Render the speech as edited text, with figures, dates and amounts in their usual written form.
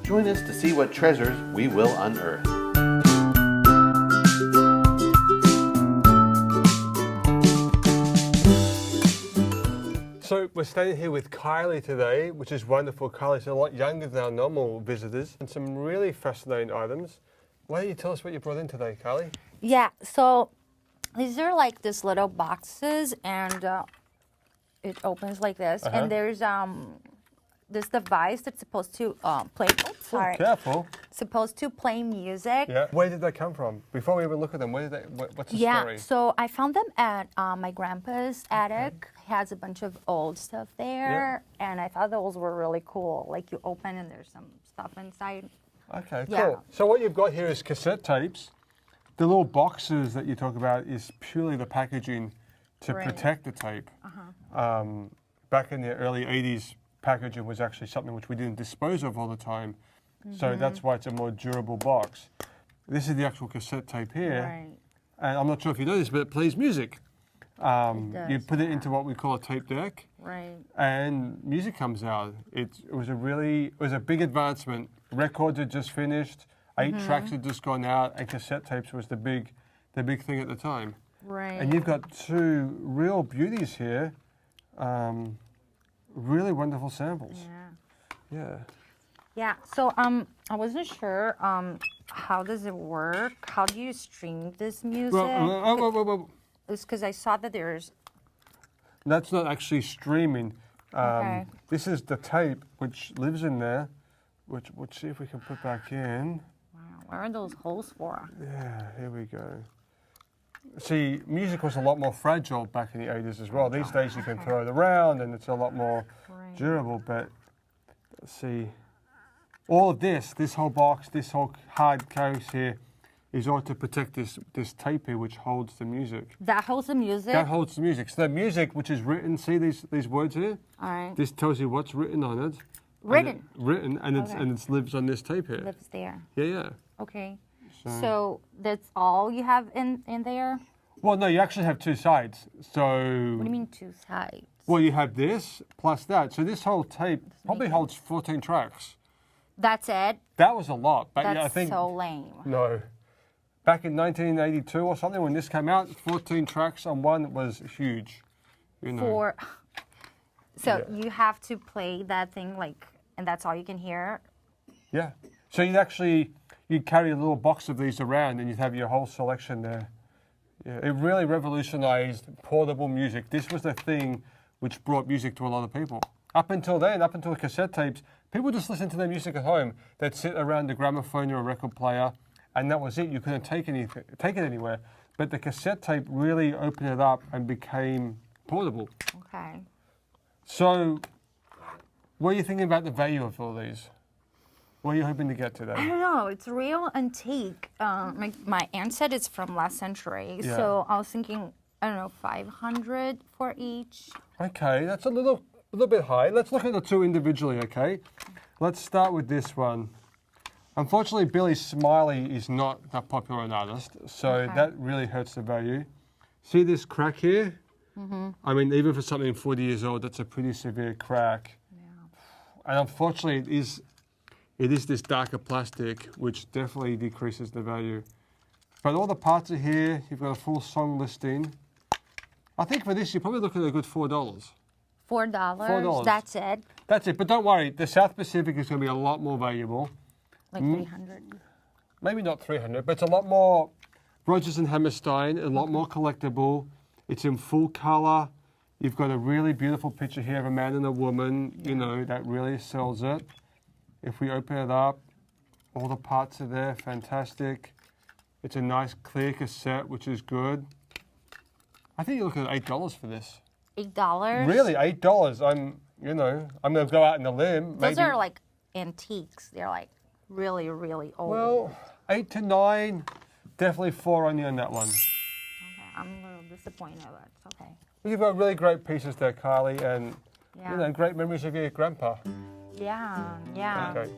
Join us to see what treasures we will unearth. So we're staying here with Kylee today, which is wonderful. Kylie's a lot younger than our normal visitors, and some really fascinating items. Why don't you tell us what you brought in today, Kylee? Yeah, so these are like these little boxes, and it opens like this, and there's this device that's supposed to play. Oops, sorry. Oh, careful. Supposed to play music. Yeah. Where did they come from? Before we even look at them, what's the story? Yeah, so I found them at my grandpa's attic. He has a bunch of old stuff there, and I thought those were really cool. Like you open and there's some stuff inside. Okay, cool. Yeah. So what you've got here is cassette tapes. The little boxes that you talk about is purely the packaging to protect the tape. Back in the early 80s, packaging was actually something which we didn't dispose of all the time. So that's why it's a more durable box. This is the actual cassette tape here. Right. And I'm not sure if you know this, but it plays music. It You does, put it into what we call a tape deck. Right. And music comes out. It was a big advancement. Records had just finished, 8 tracks had just gone out, and cassette tapes was the big thing at the time. Right. And you've got 2 real beauties here, really wonderful samples. Yeah. Yeah. Yeah. So I wasn't sure how does it work? How do you stream this music? Well, It's because I saw that there's. that's not actually streaming. Okay. This is the tape which lives in there, which we'll see if we can put back in. Wow, where are those holes for? Yeah, here we go. See, music was a lot more fragile back in the 80s as well. These days you can throw it around and it's a lot more durable, but let's see. All of this whole box, this whole hard case here is all to protect this tape here which holds the music. That holds the music? That holds the music. So the music which is written, see these words here? All right. This tells you what's written on it. Written? And it lives on this tape here. Lives there. Yeah. Okay. So that's all you have in there? Well, no, you actually have 2 sides. So. What do you mean 2 sides? Well, you have this plus that. So this whole tape probably holds 14 tracks. That's it? That was a lot. But That's yeah, I think, so lame. No. Back in 1982 or something, when this came out, 14 tracks on one was huge. You know. So you have to play that thing and that's all you can hear? Yeah. So you'd carry a little box of these around and you'd have your whole selection there. Yeah, it really revolutionized portable music. This was the thing which brought music to a lot of people. Up until then, up until cassette tapes, people just listened to their music at home. They'd sit around the gramophone or a record player, and that was it. You couldn't take it anywhere. But the cassette tape really opened it up and became portable. Okay. So, what are you thinking about the value of all these? What are you hoping to get today? I don't know. It's real antique. My aunt said it's from last century. Yeah. So I was thinking, I don't know, 500 for each. Okay, that's a little bit high. Let's look at the 2 individually, okay? Let's start with this one. Unfortunately, Billy Smiley is not that popular an artist, so that really hurts the value. See this crack here? I mean, even for something 40 years old, that's a pretty severe crack. Yeah. And unfortunately, it is this darker plastic, which definitely decreases the value. But all the parts are here. You've got a full song listing. I think for this, you're probably looking at a good $4. $4? $4. That's it? That's it. But don't worry, the South Pacific is going to be a lot more valuable. Like 300? Maybe not 300, but it's a lot more Rodgers and Hammerstein, a lot more collectible. It's in full color. You've got a really beautiful picture here of a man and a woman, you know, that really sells it. If we open it up, all the parts are there, fantastic. It's a nice clear cassette, which is good. I think you're looking at $8 for this. $8? Really, $8. I'm going to go out on a limb. Those are like antiques. They're like really, really old. Well, 8 to 9, definitely 4 on you on that one. Okay, I'm a little disappointed, but it's okay. You've got really great pieces there, Kylee, and great memories of your grandpa. Yeah, yeah. Okay.